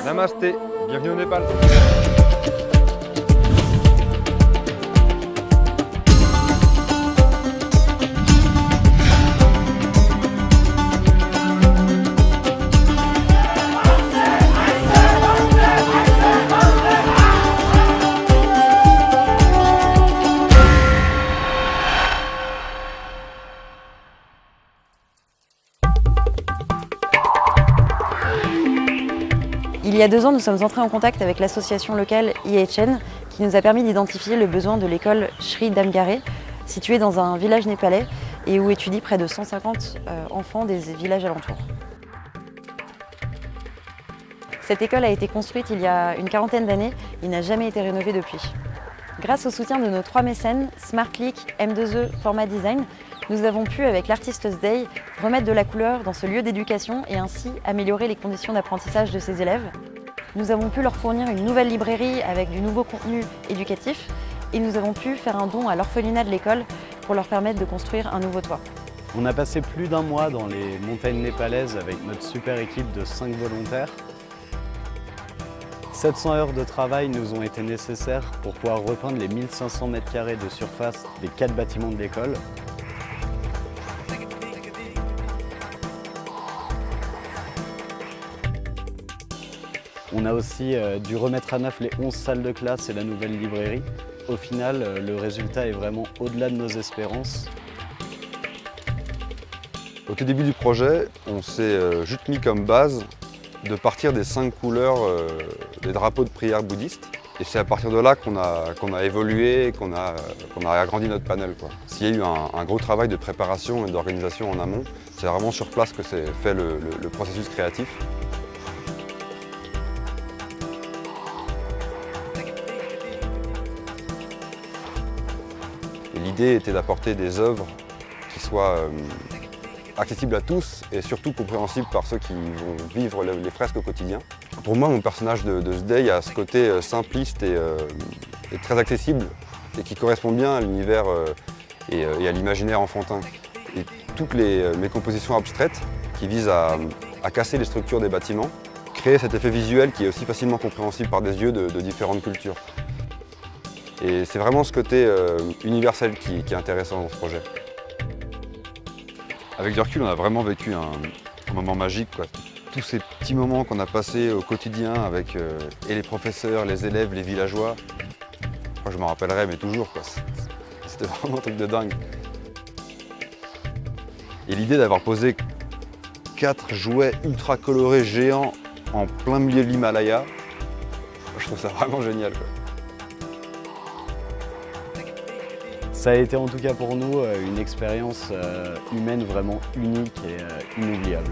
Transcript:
Namasté, bienvenue au Népal. Il y a 2 ans, nous sommes entrés en contact avec l'association locale IHN qui nous a permis d'identifier le besoin de l'école Shri Damgare, située dans un village népalais et où étudient près de 150 enfants des villages alentours. Cette école a été construite il y a une quarantaine d'années et n'a jamais été rénovée depuis. Grâce au soutien de nos 3 mécènes, SmartClick, M2E, Format Design, nous avons pu, avec l'Artistes Day, remettre de la couleur dans ce lieu d'éducation et ainsi améliorer les conditions d'apprentissage de ces élèves. Nous avons pu leur fournir une nouvelle librairie avec du nouveau contenu éducatif et nous avons pu faire un don à l'orphelinat de l'école pour leur permettre de construire un nouveau toit. On a passé plus d'1 mois dans les montagnes népalaises avec notre super équipe de 5 volontaires. 700 heures de travail nous ont été nécessaires pour pouvoir repeindre les 1500 m² de surface des 4 bâtiments de l'école. On a aussi dû remettre à neuf les 11 salles de classe et la nouvelle librairie. Au final, le résultat est vraiment au-delà de nos espérances. Au tout début du projet, on s'est juste mis comme base de partir des 5 couleurs des drapeaux de prière bouddhistes. Et c'est à partir de là qu'on a évolué et qu'on a agrandi notre panel, quoi. S'il y a eu un gros travail de préparation et d'organisation en amont, c'est vraiment sur place que s'est fait le processus créatif. L'idée était d'apporter des œuvres qui soient accessibles à tous et surtout compréhensibles par ceux qui vont vivre les fresques au quotidien. Pour moi, mon personnage de ce day a ce côté simpliste et très accessible et qui correspond bien à l'univers et à l'imaginaire enfantin. Et toutes mes compositions abstraites qui visent à casser les structures des bâtiments, créer cet effet visuel qui est aussi facilement compréhensible par des yeux de différentes cultures. Et c'est vraiment ce côté universel qui est intéressant dans ce projet. Avec du recul, on a vraiment vécu un moment magique, quoi. Tous ces petits moments qu'on a passés au quotidien avec et les professeurs, les élèves, les villageois. Moi, je m'en rappellerai, mais toujours, quoi. C'était vraiment un truc de dingue. Et l'idée d'avoir posé 4 jouets ultra colorés géants en plein milieu de l'Himalaya, je trouve ça vraiment génial, quoi. Ça a été en tout cas pour nous une expérience humaine vraiment unique et inoubliable.